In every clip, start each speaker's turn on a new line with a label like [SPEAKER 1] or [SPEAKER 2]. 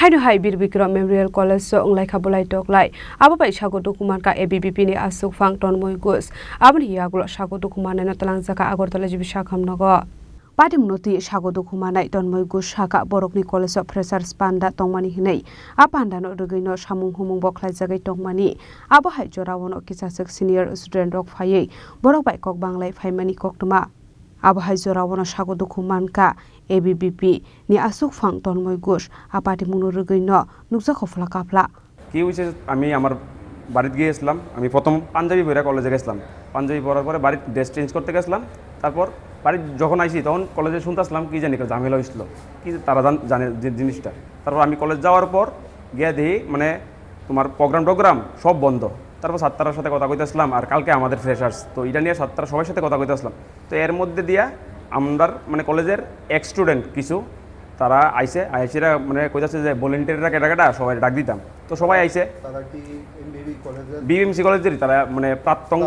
[SPEAKER 1] Haino Bir Bikaram Memorial College Wnglaikha Bolaitoklai Aboni Sago dukhomankha AVBP ni Achukphang Tanmoy Aboni yakulo Sago dukhomanai Twlangjakha Agartala Sakham Nogo Pati munoti Sago dukhomanai Tanmoy Saka Borokni College of Freshers Panda Tongmani hinai Apanda no Rugino Samung Humung Boklaijagai Tongmani Abohai Jorawono Kisasek Senior Student Rok Faye Borok bai Kok Banglai Faimani Koktuma Abohai Jorawono Sago dukhomankha AVBP ni Achukphang Tanmoy apati munu rugino Nugjakha Kapla
[SPEAKER 2] কি হইছে আমি আমার বাড়িতে গিয়েছিলাম আমি প্রথম পাঞ্জাবি পরে কলেজে গেছিলাম পাঞ্জাবি পরার পরে বাড়িতে ড্রেস চেঞ্জ করতে গেছিলাম তারপর বাড়ি যখন আইছি তখন কলেজে শুনতাছিলাম কি জানি ঝামেলা হইছিল কি তারা জানে যে জিনিসটা তারপর আমি কলেজ যাওয়ার পর গিয়ে দেখি মানে তোমার প্রোগ্রাম সব বন্ধ তারপর ছাত্রদের সাথে কথা কইতেছিলাম আর কালকে আমাদের ফ্রেশার্স তো এটা নিয়ে ছাত্ররা সবার সাথে কথা কইতেছিলাম তো এর মধ্যে দিয়া আমরা মানে কলেজের এক্স স্টুডেন্ট কিছু তারা আইসেরা মানে কইতাছে যে ভলান্টিয়াররা কেটা সবাই ডাক দিতাম তো সবাই আইছে
[SPEAKER 3] তারা কি
[SPEAKER 2] বিএমসি কলেজের তারা মানে প্রাক্তন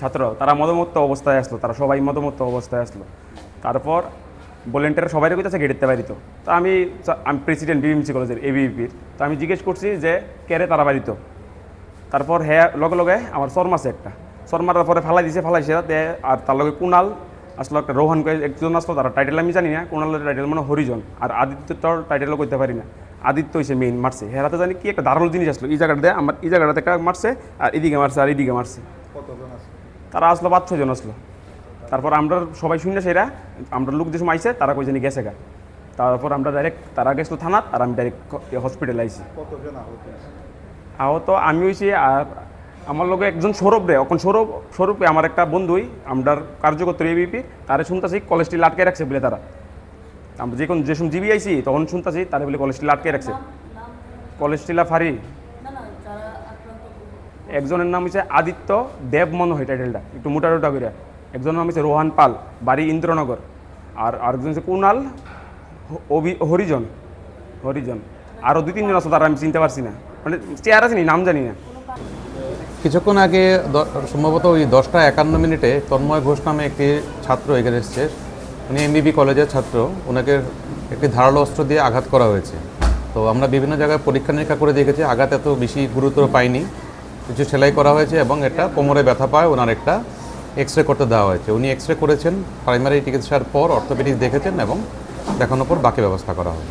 [SPEAKER 2] ছাত্র তারা মদমত্ত অবস্থায় আসলো তারা সবাই মদমত্ত অবস্থায় আসলো তারপর ভলান্টিয়ার সবাই কইতাছে গেড়িতে বাড়িত তো আমি প্রেসিডেন্ট বিএমসি কলেজের এবিপির তো আমি জিজ্ঞেস করছি যে কেরে তারা বাড়িত তারপর হ্যাঁ লগে আমার শর্মা আছে একটা শর্মার পরে ফালাইছে আর তার লগে কুনাল আসলে একটা রোহন একজন আসলো তারা টাইটেল আমি জানি না কোনালের টাইটেল মানে হরিজন আর আদিত্যর টাইটেলও করতে পারি না আদিত্য হয়েছে মেইন মারছে হেরাতে জানি কি একটা দারুণ জিনিস আসলো এই জায়গাটা আমার এই জায়গাটাতে একটা মারছে আর এদিকে মারছে তারা আসলো 5-6 জন আসলো তারপর আমরা সবাই শুনে সেরা আমরা লোক যে সময় আইসে তারা কই জানি গেছে গা তারপর আমরা ডাইরেক্ট তারা গেছিলো থানাত আর আমি ডাইরেক্ট হসপিটালে আইসি আহত আমি হয়েছি আর আমার লগে একজন সৌরভরে এখন সৌরভে আমার একটা বন্ধুই আমরা কার্যকর্তা এবিপি তারে শুনতেছি কলেজটি আটকে রাখছে বলে তারা আমরা যে সময় জিবি আইসি তখন শুনতেছি তারা বলে কলেজটি আটকে রাখছে কলেজটিলা ফারি একজনের নাম হচ্ছে আদিত্য দেব মনে হয় টাইটেলটা একটু মোটা করে একজনের নাম হচ্ছে রোহান পাল বাড়ি ইন্দ্রনগর আর আরেকজন হচ্ছে কুনাল হরিজন আরও 2-3 জন আছে তারা আমি চিনতে পারছি না মানে চেয়ার আছে নাম জানি না
[SPEAKER 4] কিছুক্ষণ আগে সম্ভবত ওই 10:51 তন্ময় ঘোষ নামে একটি ছাত্র এখানে এসছে উনি এমবিবি কলেজের ছাত্র ওনাকে একটি ধারালো অস্ত্র দিয়ে আঘাত করা হয়েছে তো আমরা বিভিন্ন জায়গায় পরীক্ষা নিরীক্ষা করে দেখেছি আঘাত এত বেশি গুরুতর পাইনি কিছু সেলাই করা হয়েছে এবং একটা কোমরে ব্যথা পায় ওনার একটা এক্সরে করতে দেওয়া হয়েছে উনি এক্সরে করেছেন প্রাইমারি চিকিৎসার পর অর্থোপেডিক্স দেখেছেন এবং দেখানোর পর বাকি ব্যবস্থা করা হবে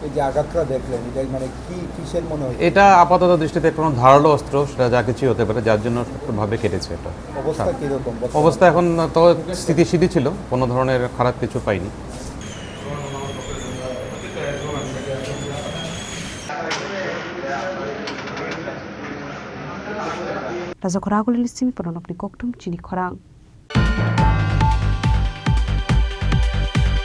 [SPEAKER 3] এই যে আঘাতটা দেখলেন এটা মানে কিসের মনে হয়
[SPEAKER 4] এটা আপাতত দৃষ্টিতে কোনো ধারালো অস্ত্র সেটা যা কিছু হতে পারে যার জন্য ভাবে কেটেছে এটা
[SPEAKER 3] অবস্থা কিরকম
[SPEAKER 4] অবস্থা এখন তো স্থিতিশীল ছিল কোনো ধরনের খারাপ কিছু পাইনি
[SPEAKER 1] Khorang Chini Khorang